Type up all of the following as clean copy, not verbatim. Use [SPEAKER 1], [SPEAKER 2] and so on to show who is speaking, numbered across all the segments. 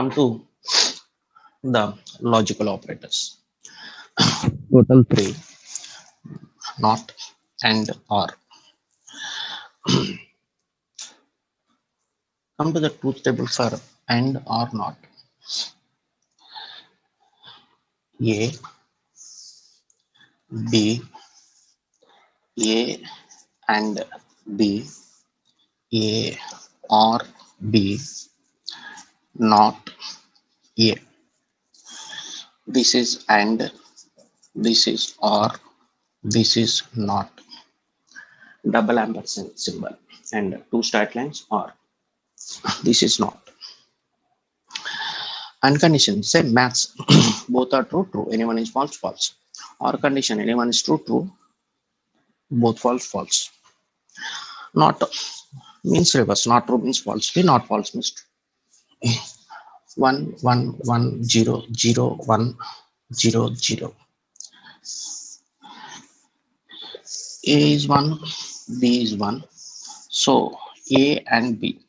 [SPEAKER 1] Come to the logical operators. Total 3, not, and, or. Come to the truth table for and or not. A, B, A and B, A or B, not A. This is and, this is or, this is not. Double ampersand symbol and two straight lines or. This is not. Unconditioned, say maths. Both are true, true. Anyone is false, false. Or condition, anyone is true, true. Both false, false. Not means reverse. Not true means false. Not false means true. 1, 1, 1, 0, 0, 1, 0, 0. A is 1, B is 1. So A and B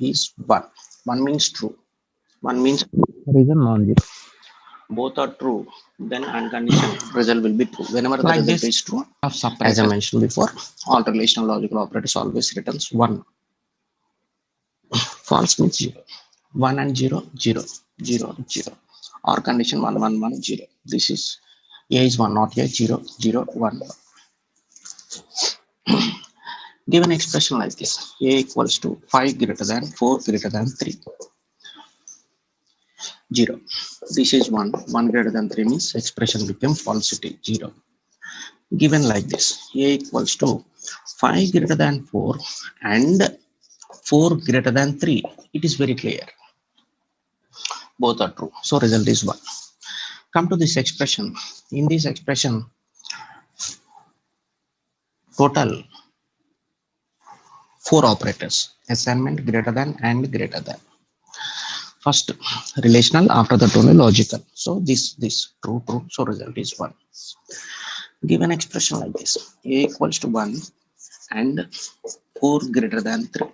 [SPEAKER 1] is 1. 1 means true. 1 means reason non-zero. Both are true, then unconditional result will be true. Whenever the result is true, as I mentioned before, all relational logical operators always returns 1. False means 0. 1 and 0, 0, 0, 0. Or condition 1, 1, 1, 0. This is A is 1, not A, 0, 0, 1. Given expression like this, A equals to 5 greater than 4 greater than 3. 0. This is 1. 1 greater than 3 means expression became falsity. 0. Given like this, A equals to 5 greater than 4 and 4 greater than 3. It is very clear. Both are true. So result is 1. Come to this expression. In this expression, total 4 operators. Assignment, greater than, and greater than. First relational, after that only logical. So this true, true. So result is 1. Given expression like this, A equals to 1 and 4 greater than 3.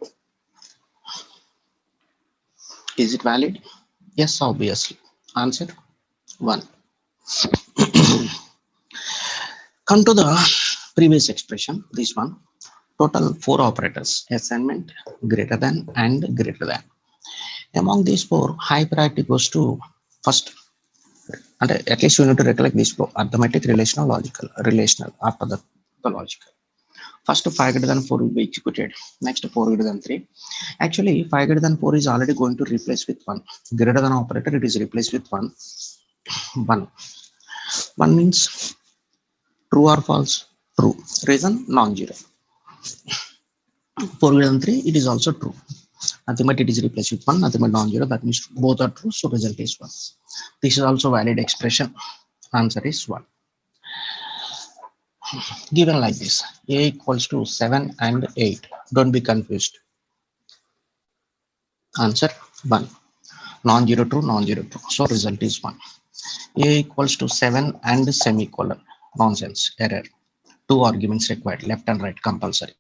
[SPEAKER 1] Is it valid? Yes, obviously. Answer 1. Come to the previous expression, this one. Total 4 operators. Assignment, greater than, and greater than. Among these 4, high priority goes to first. And at least you need to recollect this flow: arithmetic, relational, logical. Relational after the logical. First 5 greater than 4 will be executed. Next 4 greater than 3. Actually 5 greater than 4 is already going to replace with 1. Greater than operator, it is replaced with 1. 1. 1 means true or false? True. Reason non-zero. 4 greater than 3, it is also true. Nothing but it is replaced with 1, nothing but non-zero. That means both are true, so result is 1. This is also valid expression. Answer is 1. Given like this, A equals to 7 and 8. Don't be confused. Answer 1. Non-zero true, non-zero true. So result is 1. A equals to 7 and semicolon. Nonsense. Error. 2 arguments required. Left and right compulsory.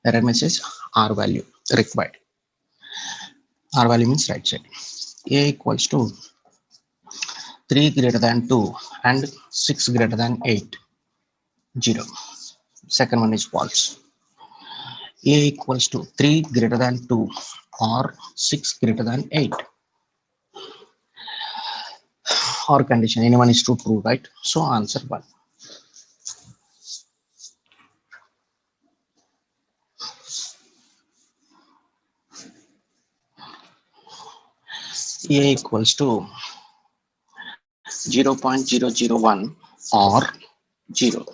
[SPEAKER 1] Error message R value required. R value means right side. A equals to 3 greater than 2 and 6 greater than 8. 0. Second one is false. A equals to 3 greater than 2 or 6 greater than 8. Or condition, anyone is true, right? So answer 1. A equals to 0.001 or 0.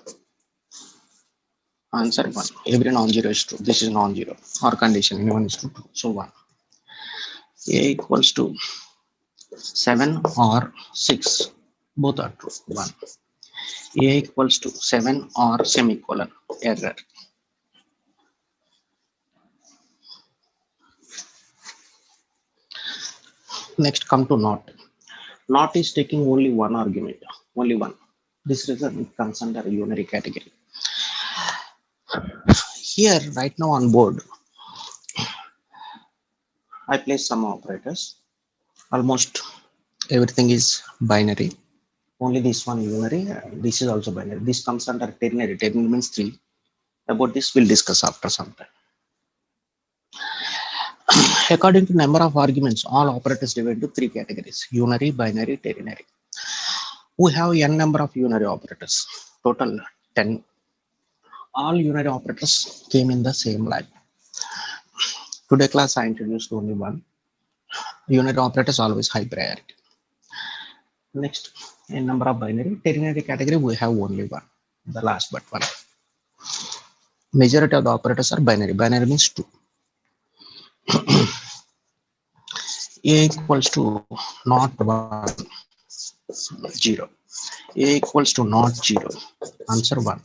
[SPEAKER 1] Answer 1. Every non-zero is true. This is non-zero. Or condition, anyone is true. So 1. A equals to 7 or 6. Both are true. 1. A equals to 7 or semicolon. Error. Next, come to not. Not is taking only one argument. Only one. This result comes under a unary category. Here, right now on board, I place some operators. Almost everything is binary. Only this one unary. This is also binary. This comes under ternary. Ternary means 3. About this we'll discuss after some time. According to number of arguments, all operators divided into 3 categories: unary, binary, ternary. We have n number of unary operators. Total 10. All unary operators came in the same line. Today class I introduced only one. Unary operators always high priority. Next, in number of binary, ternary category we have only one. The last but one. Majority of the operators are binary. Binary means 2. A equals to not 1, 0. A equals to not 0. Answer 1.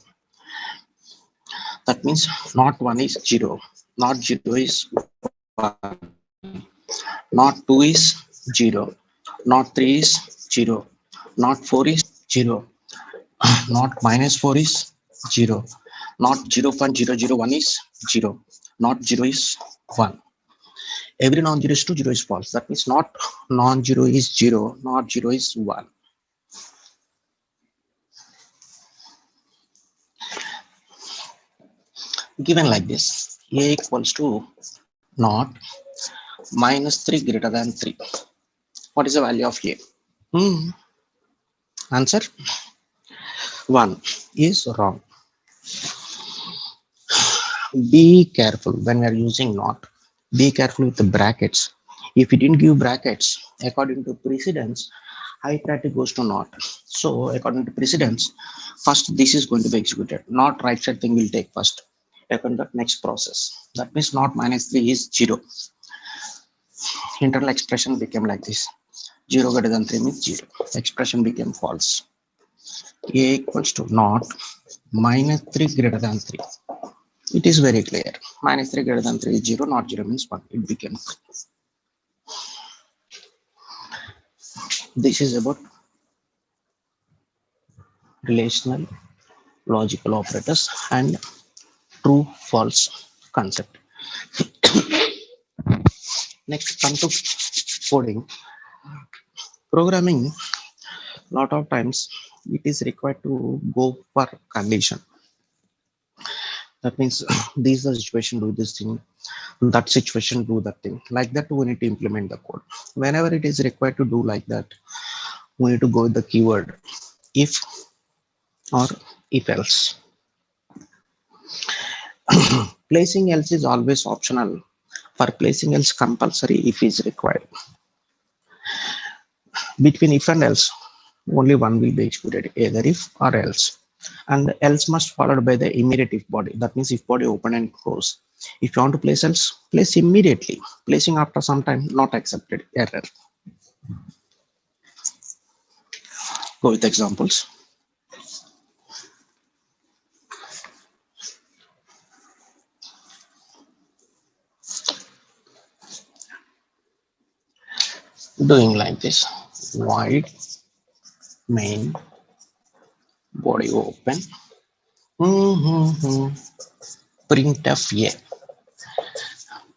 [SPEAKER 1] That means not 1 is 0. Not 0 is 1. Not 2 is 0. Not 3 is 0. Not 4 is 0. Not minus 4 is 0. Not 0.001 is 0. Not 0 is 1. Every non-zero is 2, 0 is false. That means not non-zero is 0, not 0 is 1. Given like this, A equals to not minus 3 greater than 3. What is the value of A? Answer 1 is wrong. Be careful when we are using not. Be careful with the brackets. If you didn't give brackets, according to precedence, high priority goes to not. So according to precedence, first this is going to be executed. Not right side thing will take first. According to the next process. That means not minus 3 is 0. Internal expression became like this. 0 greater than 3 means 0. Expression became false. A equals to not minus 3 greater than 3. It is very clear. Minus 3 greater than 3 is 0, not 0 means 1. It became 3. This is about relational logical operators and true false concept. Next, come to coding. Programming, lot of times it is required to go for condition. That means this is the situation, do this thing, that situation, do that thing. Like that, we need to implement the code. Whenever it is required to do like that, we need to go with the keyword if or if else. Placing else is always optional. For placing else, compulsory if is required. Between if and else, only one will be executed, either if or else. And else must followed by the immediate if body. That means if body open and close. If you want to place else, place immediately. Placing after some time, not accepted, error. Go with examples. Doing like this, void main body open, printf a,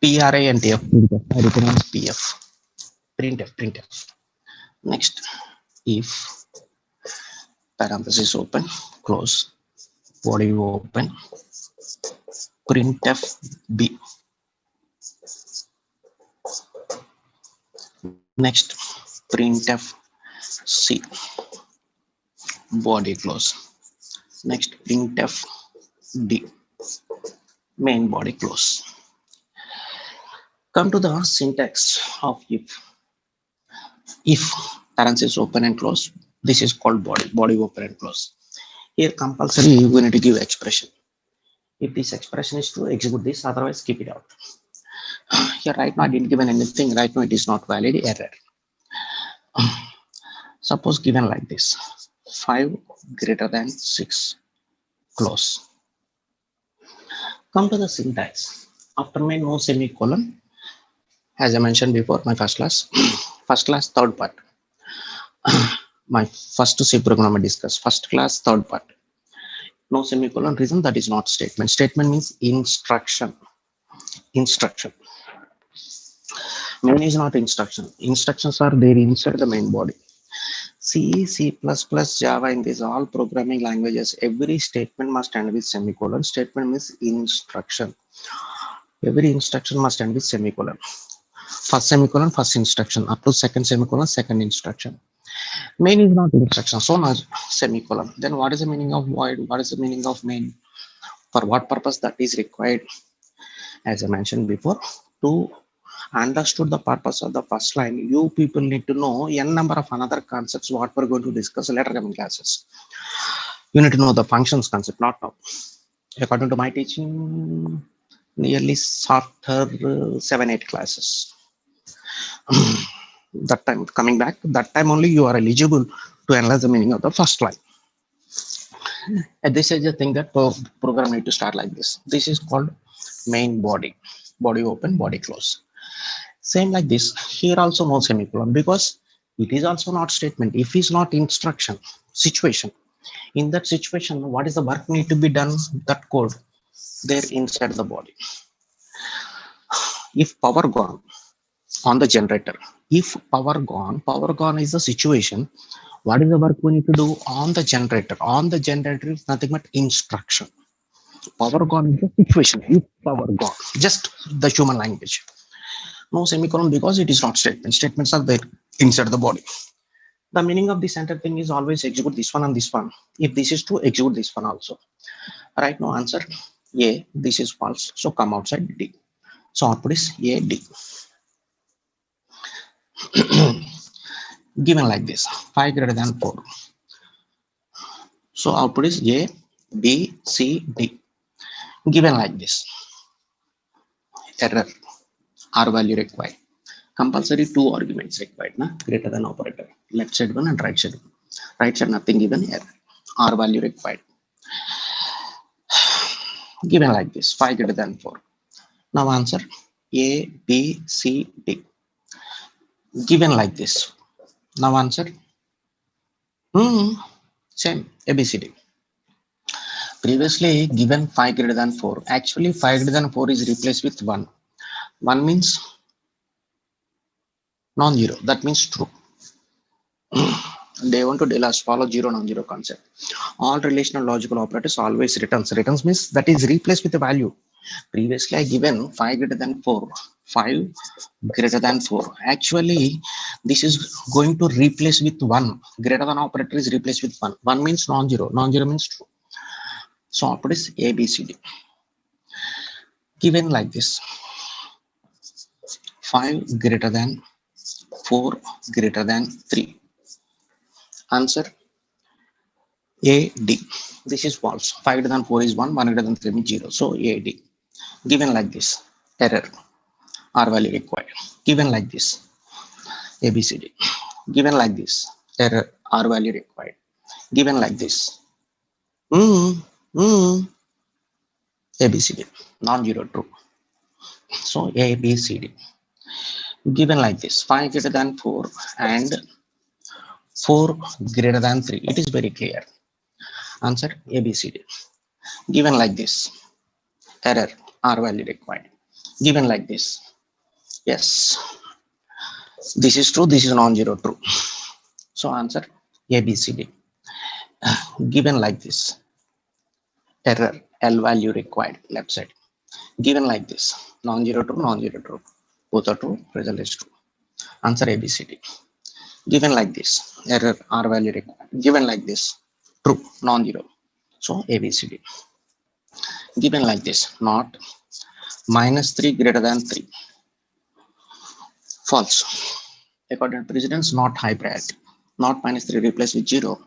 [SPEAKER 1] printf, I recognize pf, printf. Next, if parenthesis open, close, body open, printf b. Next, printf c, body close. Next, printf d, main body close. Come to the syntax of if. If parenthesis open and close, this is called body open and close. Here compulsory we need to give expression. If this expression is true, execute this, otherwise keep it out. Here right now I didn't given anything, right now it is not valid, error. Suppose given like this, 5 greater than 6, close. Come to the syntax. After main, no semicolon. As I mentioned before, my first class, third part. My first C program I discussed, first class, third part. No semicolon, reason that is not statement. Statement means instruction. Main is not instruction. Instructions are there inside the main body. C, C++, Java, in these all programming languages, every statement must end with semicolon. Statement means instruction. Every instruction must end with semicolon. First semicolon, first instruction. Up to second semicolon, second instruction. Main is not instruction, so not semicolon. Then what is the meaning of void? What is the meaning of main? For what purpose that is required? As I mentioned before, to understood the purpose of the first line, you people need to know n number of another concepts what we're going to discuss later coming classes. You need to know the functions concept, not now. According to my teaching, nearly after 7-8 classes. That time coming back, that time only you are eligible to analyze the meaning of the first line. And this is the thing that program need to start like this. This is called main body. Body open, body close. Same like this. Here also no semicolon because it is also not statement. If it's not instruction, situation. In that situation, what is the work need to be done? That code there inside the body. If power gone on the generator, if power gone is the situation. What is the work we need to do on the generator? On the generator is nothing but instruction. Power gone is the situation. If power gone, just the human language. No semicolon because it is not statement. Statements are there inside the body. The meaning of this entire thing is always execute this one and this one. If this is true, execute this one also. Right now answer A, this is false. So come outside D. So output is A, D. Given like this, 5 greater than 4. So output is A, B, C, D. Given like this, error, R value required. Compulsory 2 arguments required, na? Greater than operator. Left side one and right side one. Right side nothing given, error. R value required. Given like this, 5 greater than 4. Now answer A, B, C, D. Given like this. Now answer same A, B, C, D. Previously given 5 greater than 4. Actually 5 greater than 4 is replaced with 1. 1 means non-zero. That means true. Day 1 to day last follow zero non-zero concept. All relational logical operators always returns. Returns means that is replaced with a value. Previously I given 5 greater than 4. 5 greater than 4. Actually this is going to replace with 1. Greater than operator is replaced with 1. 1 means non-zero. Non-zero means true. So output is A, B, C, D. Given like this. 5 greater than 4 greater than 3. Answer A, D. This is false. 5 greater than 4 is 1, 1 greater than 3 means 0. So A, D. Given like this, error, R value required. Given like this, A, B, C, D. Given like this, error, R value required. Given like this, A, B, C, D. Non-zero true. So A, B, C, D. Given like this, 5 greater than 4 and 4 greater than 3. It is very clear. Answer A, B, C, D. Given like this, error, R value required. Given like this, yes, this is true, this is non-zero true. So answer A, B, C, D. Given like this, error, L value required, left side. Given like this, non-zero true, non-zero true. Both are true, result is true. Answer A, B, C, D. Given like this, error, R value required. Given like this, true, non-zero. So A, B, C, D. Given like this, not -3 greater than 3. False. According to precedence, not high priority. Not -3 replaced with 0.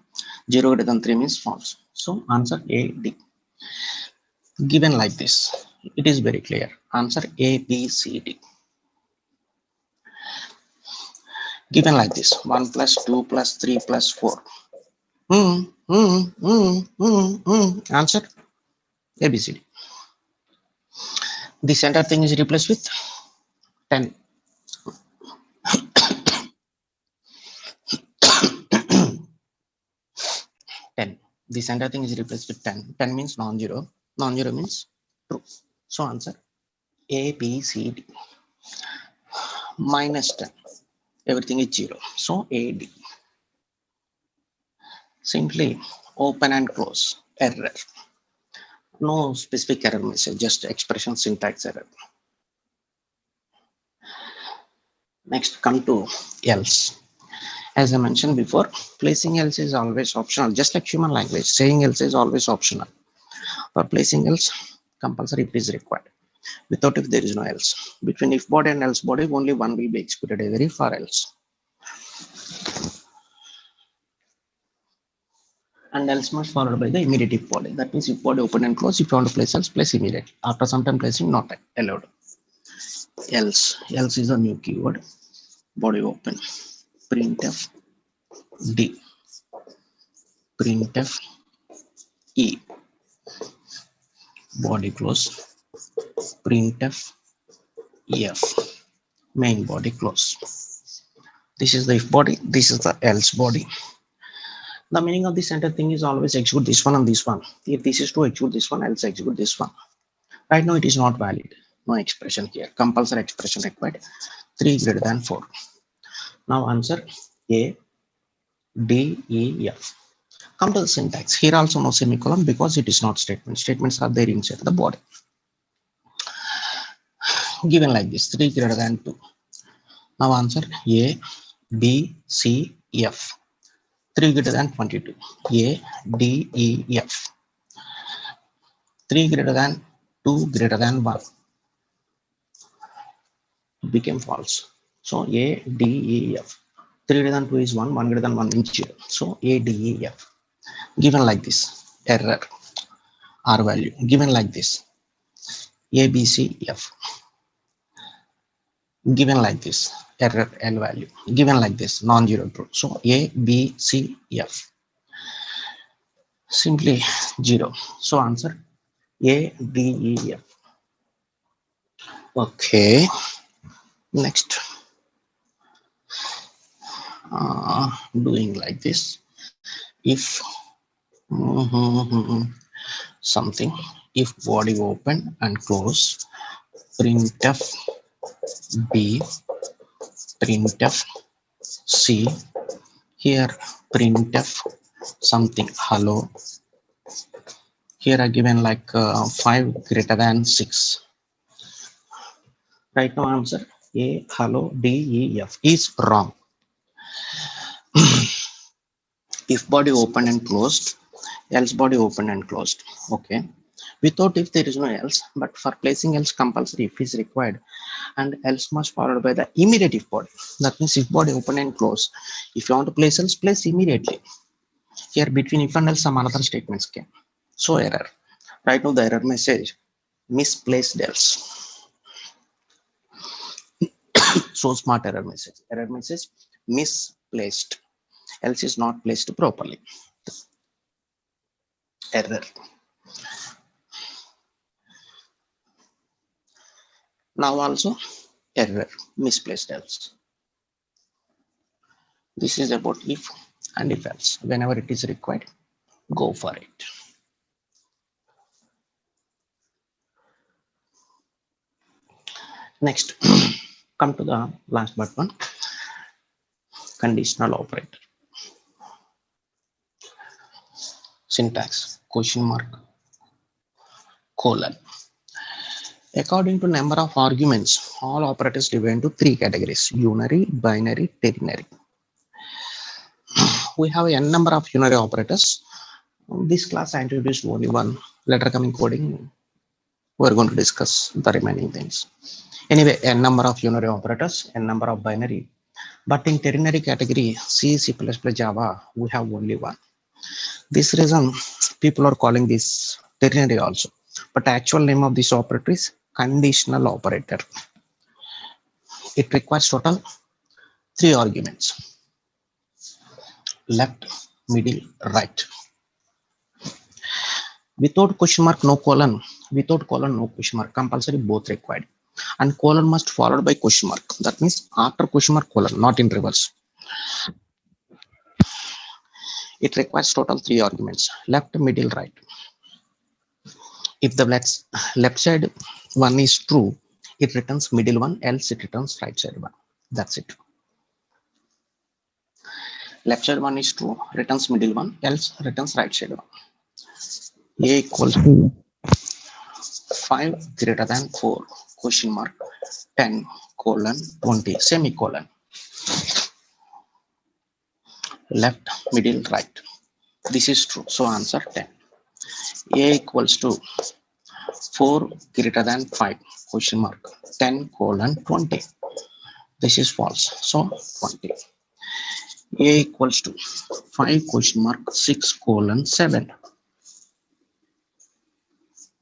[SPEAKER 1] 0 greater than 3 means false. So answer A, D. Given like this, it is very clear. Answer A, B, C, D. Given like this, 1 plus 2 plus 3 plus 4. Answer A, B, C, D. This entire thing is replaced with 10. 10. This entire thing is replaced with 10. 10 means non-zero. Non-zero means true. So answer A, B, C, D. minus 10. Everything is 0. So AD. Simply open and close. Error. No specific error message, just expression syntax error. Next, come to else. As I mentioned before, placing else is always optional, just like human language. Saying else is always optional. For placing else, compulsory if is required. Without if, there is no else. Between if body and else body, only one will be executed, either if or else. And else must followed by the immediate if body. That means if body open and close, if you want to place else, place immediately. After some time placing, not allowed. Else is a new keyword. Body open. Printf D. Printf E. Body close. Printf F. Main body close. This is the if body. This is the else body. The meaning of this entire thing is always execute this one and this one. If this is to execute this one, else execute this one. Right now it is not valid. No expression here. Compulsory expression required. 3 greater than 4. Now answer A, D, E, F. Come to the syntax. Here also no semicolon because it is not statement. Statements are there inside the body. Given like this, 3 greater than 2. Now answer A, B, C, F. 3 greater than 22. A, D, E, F. 3 greater than 2 greater than 1. Became false. So A, D, E, F. 3 greater than 2 is 1, 1 greater than 1 is 0. So A, D, E, F. Given like this, error, R value. Given like this, A, B, C, F. Given like this, error, L value. Given like this, non-zero true. So A, B, C, F. Simply 0. So answer A, D, E, F. Okay. Next, doing like this. If something, if body open and close, printf B, printf C, here printf something hello. Here I given like 5 greater than 6. Right now answer A, hello, D, E, F is wrong. If body open and closed, else body open and closed. Okay. Without if, there is no else, but for placing else, compulsory if is required, and else must followed by the immediate if body. That means if body open and close, if you want to place else, place immediately. Here between if and else, some another statements came. So error. Right now the error message misplaced else. So smart error message. Error message misplaced. Else is not placed properly. Error. Now also error, misplaced else. This is about if and if else. Whenever it is required, go for it. Next, come to the last but one, conditional operator. Syntax, question mark, colon. According to number of arguments, all operators divide into 3 categories: unary, binary, ternary. We have n number of unary operators. This class I introduced only one. Later coming coding, we're going to discuss the remaining things. Anyway, n number of unary operators, n number of binary. But in ternary category, C, C++, Java, we have only one. This reason people are calling this ternary also. But actual name of this operator is conditional operator. It requires total 3 arguments: left, middle, right. Without question mark, no colon. Without colon, no question mark. Compulsory both required. And colon must followed by question mark. That means after question mark, colon, not in reverse. It requires total 3 arguments: left, middle, right. If the left side one is true, it returns middle one, else it returns right side one. That's it. Left side one is true, returns middle one, else returns right side one. A equals to 5 greater than 4 question mark 10 colon 20 semicolon. Left, middle, right. This is true. So answer 10. A equals to 4 greater than 5 question mark 10 colon 20. This is false. So 20. A equals to 5 question mark 6 colon 7.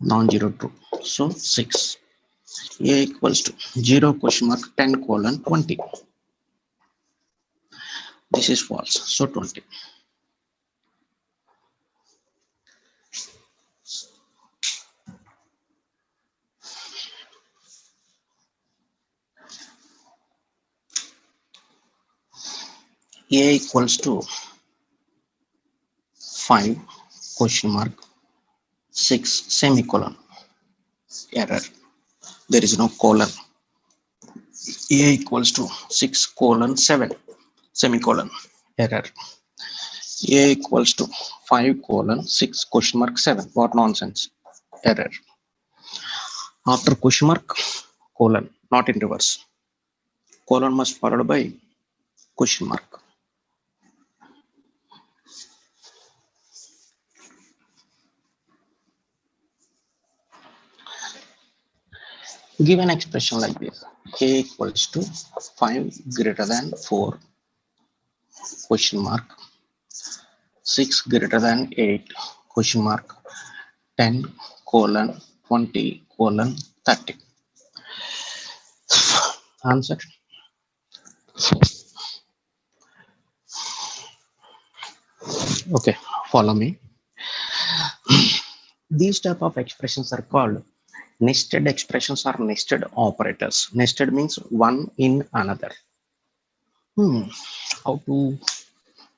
[SPEAKER 1] Non-zero true. So 6. A equals to 0 question mark 10 colon 20. This is false. So 20. A equals to 5 question mark 6 semicolon. Error. There is no colon. A equals to 6 colon 7 semicolon. Error. A equals to 5 colon 6 question mark 7. What nonsense. Error. After question mark, colon, not in reverse. Colon must followed by question mark. Give an expression like this. A equals to 5 greater than 4 question mark 6 greater than 8 question mark 10 colon 20 colon 30. Answer. Okay, follow me. These type of expressions are called nested expressions or nested operators. Nested means one in another. How to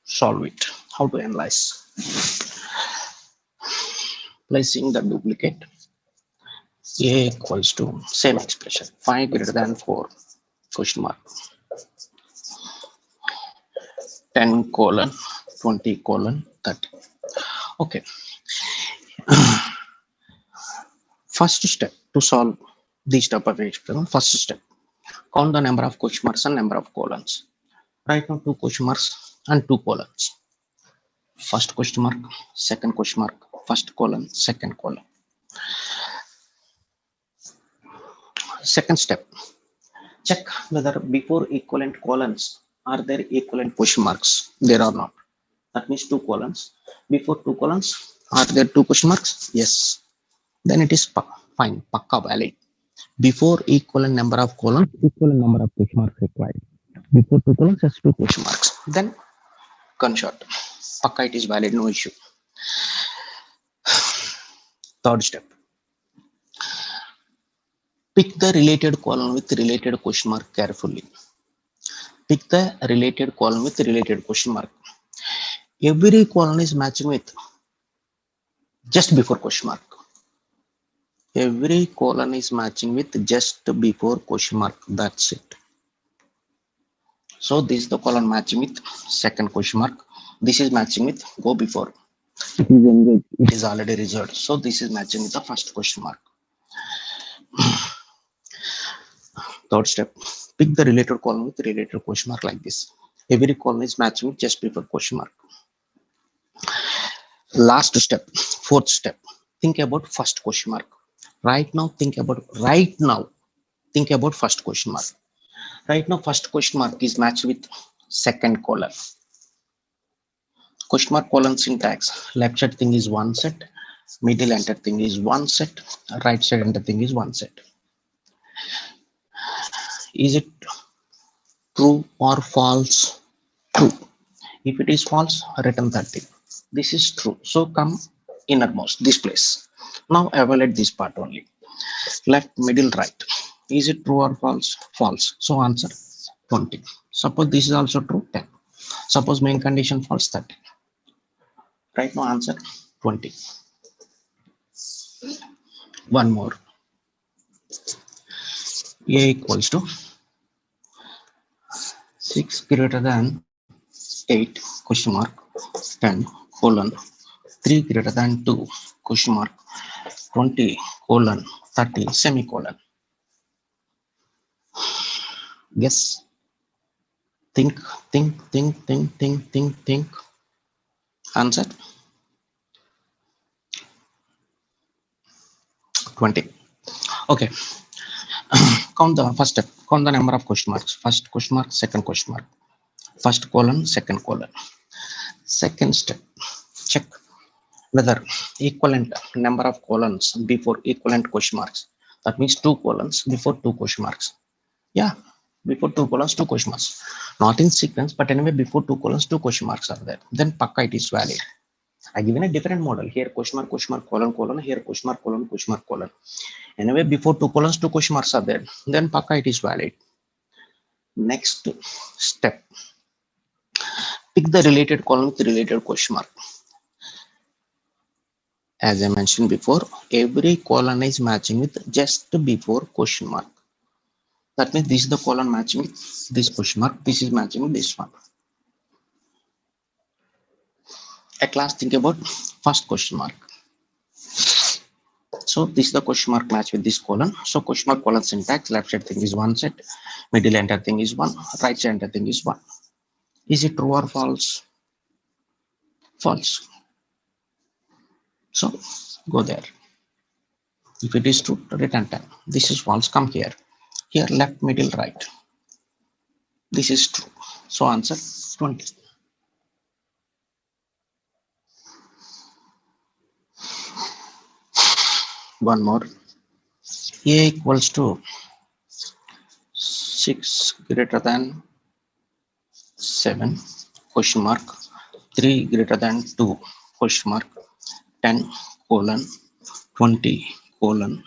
[SPEAKER 1] solve it? How to analyze? Placing the duplicate. A equals to same expression 5 greater than 4 question mark 10 colon 20 colon 30. Okay. First step to solve these type of expressions. First step, count the number of question marks and number of colons. Right now 2 question marks and 2 colons. First question mark, second question mark, first colon, second colon. Second step, check whether before equivalent colons are there equivalent question marks. There are not. That means 2 colons. Before 2 colons, are there 2 question marks? Yes. Then it is fine, pakka valid. Before equivalent number of colons, equivalent number of question marks required. Before 2 colons, has 2 question marks. Then gunshot. Pakka, it is valid, no issue. Third step. Pick the related column with related question mark carefully. Pick the related column with related question mark. Every column is matching with just before question mark. Every column is matching with just before question mark. That's it. So this is the column matching with second question mark. This is matching with go before. It is engaged. It is already reserved. So this is matching with the first question mark. Third step, pick the related column with related question mark like this. Every column is matching with just before question mark. Last step, fourth step, think about first question mark. Right now, think about first question mark. Right now, first question mark is matched with second column. Question mark colon syntax, left side thing is one set, middle enter thing is one set, right side enter thing is one set. Is it true or false? True. If it is false, return 30. This is true. So come innermost, this place. Now evaluate this part only. Left, middle, right. Is it true or false? False. So answer 20. Suppose this is also true, 10. Suppose main condition false, 30. Right now answer 20. One more. A equals to 6 greater than 8 question mark 10 colon 3 greater than 2 question mark 20 colon 30 semicolon. Guess. Think. Answer 20. Okay. Count the first step. Count the number of question marks. First question mark, second question mark. First colon, second colon. Second step. Check whether equivalent number of colons before equivalent question marks. That means 2 colons before 2 question marks. Yeah, before 2 colons, 2 question marks. Not in sequence, but anyway, before 2 colons, 2 question marks are there. Then pakka it is valid. I given a different model here, question mark, colon, colon, here question mark, colon. Anyway, before 2 colons, 2 question marks are there. Then pakka it is valid. Next step. Pick the related column with the related question mark. As I mentioned before, every colon is matching with just before question mark. That means this is the colon matching with this question mark. This is matching with this one. At last, think about first question mark. So this is the question mark match with this colon. So question mark colon syntax, left side thing is one set, middle enter thing is one, right side enter thing is one. Is it true or false? False. So go there. If it is true, return time. This is false, come here. Here left, middle, right. This is true. So answer 20. One more. A equals to 6 greater than 7 question mark 3 greater than 2 question mark 10 colon 20 colon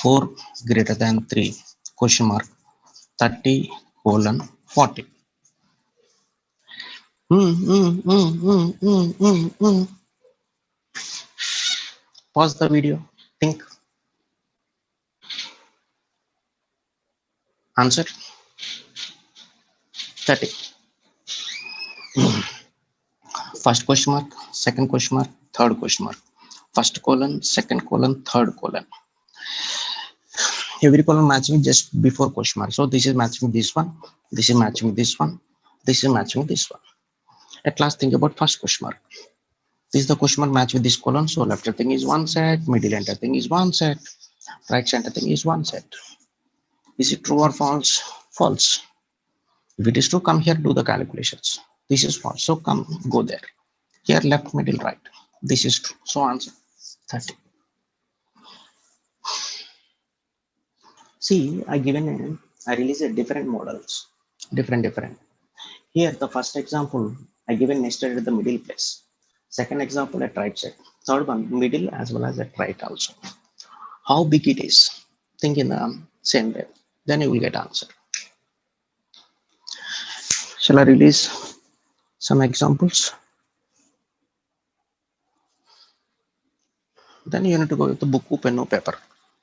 [SPEAKER 1] 4 greater than 3 question mark 30 colon 40. Pause the video. Think. Answer 30. First question mark, second question mark, third question mark. First colon, second colon, third colon. Every column matching just before question mark. So this is matching with this one. This is matching with this one. This is matching with this one. At last, think about first question mark. This is the question mark match with this column. So left thing is one set, middle enter thing is one set, right center thing is one set. Is it true or false? False. If it is true, come here, do the calculations. This is false. So come, go there. Here left, middle, right. This is true. So answer 30. See, I release a different models, different. Here, the first example, I given nested at the middle place. Second example at right side. Third one, middle as well as at right also. How big it is? Think in the same way. Then you will get answer. Shall I release some examples? Then you need to go with the book, pen, or paper.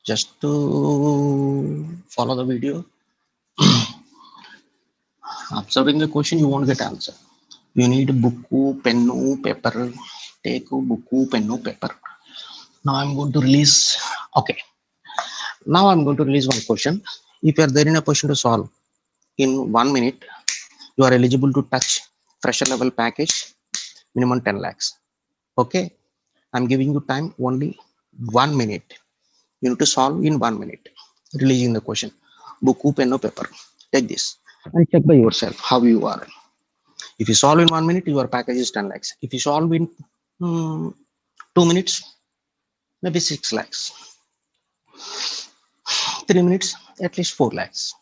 [SPEAKER 1] Just to follow the video. Observing the question, you won't get answer. You need a book, pen, paper. Take a book, pen, paper. Now I'm going to release. Okay. Now I'm going to release one question. If you are there in a question to solve in 1 minute, you are eligible to touch fresher level package, minimum 10 lakhs. Okay. I'm giving you time only 1 minute. You need to solve in 1 minute. Releasing the question. Book, pen, paper. Take this and check by yourself how you are. If you solve in 1 minute, your package is 10 lakhs. If you solve in 2 minutes, maybe 6 lakhs. 3 minutes, at least 4 lakhs.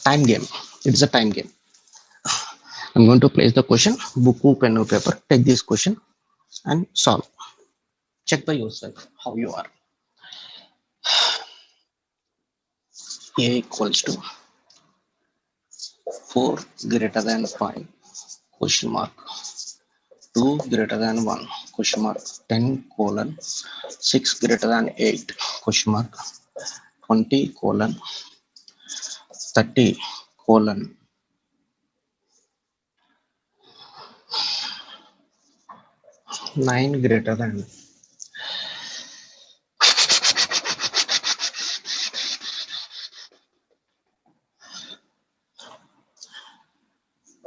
[SPEAKER 1] Time game. It's a time game. I'm going to place the question, book, pen, or paper. Take this question and solve. Check by yourself how you are. A equals to 4 greater than 5 question mark 2 greater than 1 question mark 10 colon 6 greater than 8 question mark 20 colon 30 colon 9 greater than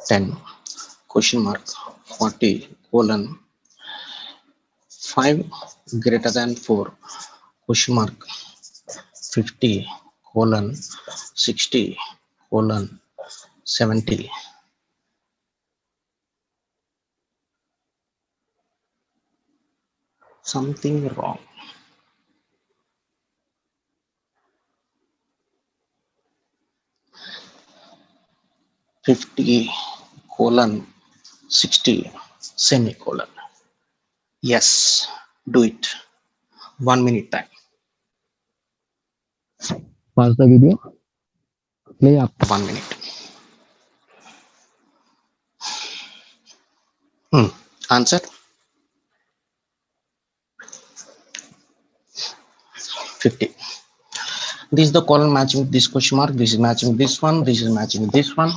[SPEAKER 1] 10 question mark 40 colon 5 greater than 4 question mark 50 colon 60 colon 70. Something wrong. 50 colon 60 semicolon. Yes, do it. 1 minute time. Pause the video. Play after 1 minute. Answer 50. This is the column matching with this question mark. This is matching with this one. This is matching with this one.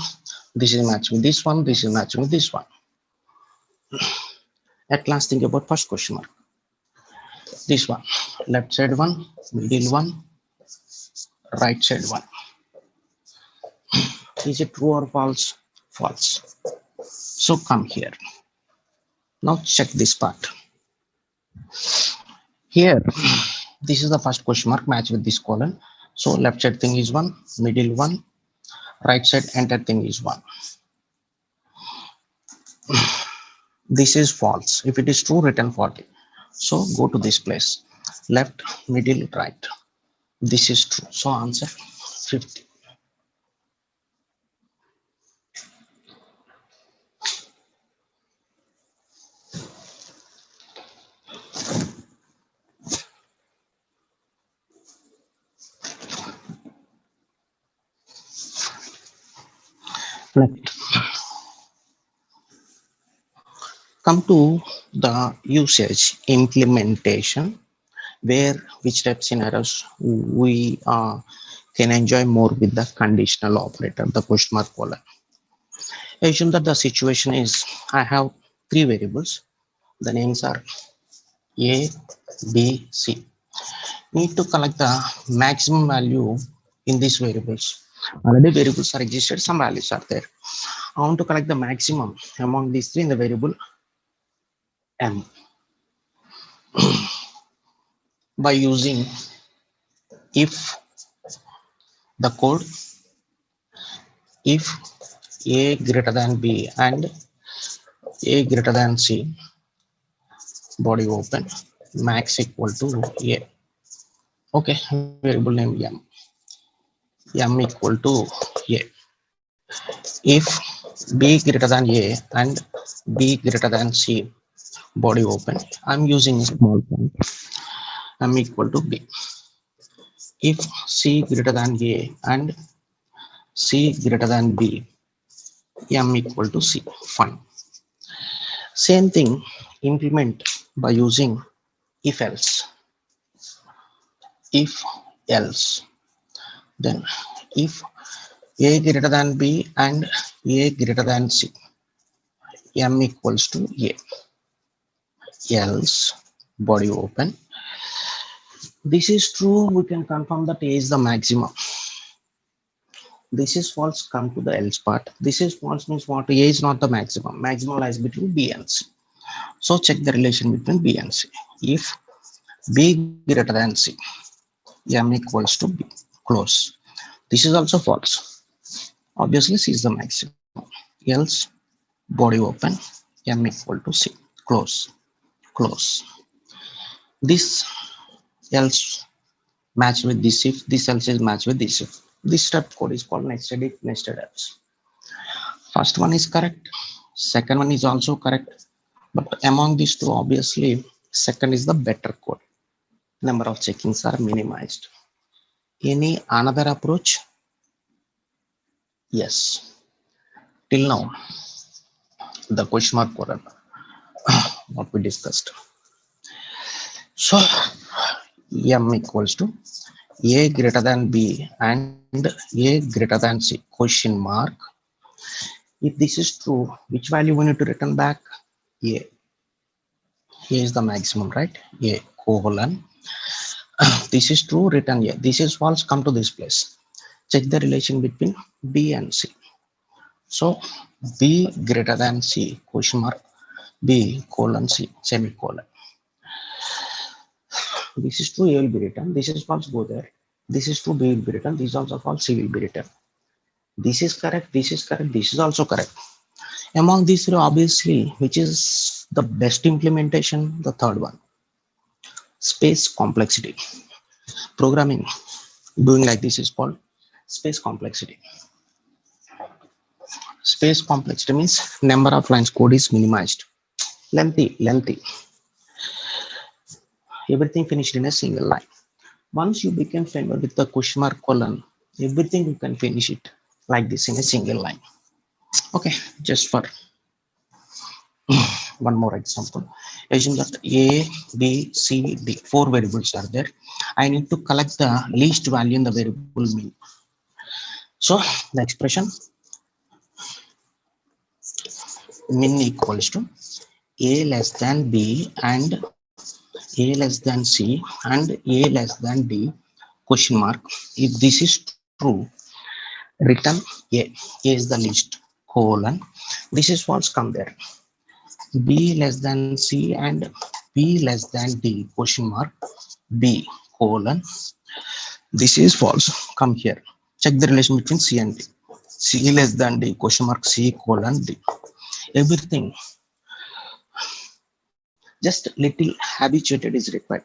[SPEAKER 1] This is matching with this one. This is matching with this one. At last, think about first question mark. This one, left side one, middle one, right side one. Is it true or false? False. So come here. Now check this part. Here, this is the first question mark match with this column. So left side thing is 1, middle 1, right side entire thing is 1. This is false. If it is true, written 40. So go to this place. Left, middle, right. This is true. So answer 50. Next. Come to the usage implementation, where which type scenarios we can enjoy more with the conditional operator, the question mark colon. Assume that the situation is I have 3 variables. The names are A, B, C. Need to collect the maximum value in these variables. Already variables are existed, some values are there. I want to collect the maximum among these 3 in the variable M by using if the code if A greater than B and A greater than C, body open, max equal to A. Okay, variable name M equal to A. If B greater than A and B greater than C, body open, I'm using small font, M equal to B. If C greater than A and C greater than B, M equal to C, fine. Same thing, implement by using if else. If else, then if A greater than B and A greater than C, M equals to A. Else, body open. This is true, we can confirm that A is the maximum. This is false, come to the else part. This is false means what? A is not the maximum. Maximum lies between B and C. So check the relation between B and C. If B greater than C, M equals to B, close. This is also false. Obviously C is the maximum. Else, body open, M equal to C, close, close. This else match with this if, this else is match with this if. This step code is called nested if, nested else. First one is correct, second one is also correct, but among these two, obviously second is the better code. Number of checkings are minimized. Any another approach? Yes. Till now, the question mark code, what we discussed. So M equals to A greater than B and A greater than C, question mark. If this is true, which value we need to return back? A. A is the maximum, right? A colon. This is true, return A. This is false, come to this place. Check the relation between B and C. So B greater than C, question mark, B colon C, semicolon. This is true, A will be written. This is false, go there. This is true, B will be written. This is also false, C will be written. This is correct, this is correct, this is also correct. Among these three, obviously, which is the best implementation? The third one, space complexity. Programming doing like this is called space complexity. Space complexity means number of lines code is minimized. Lengthy. Everything finished in a single line. Once you become familiar with the question mark colon, everything you can finish it like this in a single line. Okay, just for one more example. Assume that A, B, C, D, four variables are there. I need to collect the least value in the variable mean. So the expression min equals to A less than B and A less than C and A less than D question mark. If this is true, return A. A is the least colon. This is false, come there. B less than C and B less than D question mark. B colon. This is false, come here. Check the relation between C and D. C less than D question mark C colon D. Everything just little habituated is required.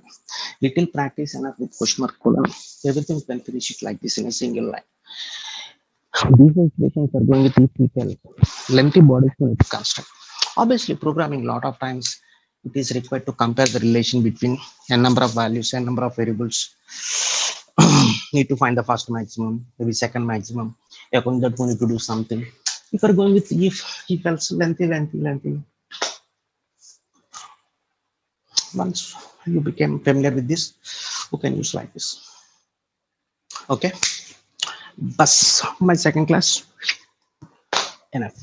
[SPEAKER 1] Little practice enough with question mark colon. Everything you can finish it like this in a single line. These expressions are going with each detail. Lengthy bodies will construct. Obviously, programming lot of times it is required to compare the relation between a number of values and number of variables. Need to find the first maximum, maybe second maximum. According to that, we need to do something. If you're going with if else, lengthy. Once you became familiar with this, you can use like this. Okay. Bus, my second class. Enough.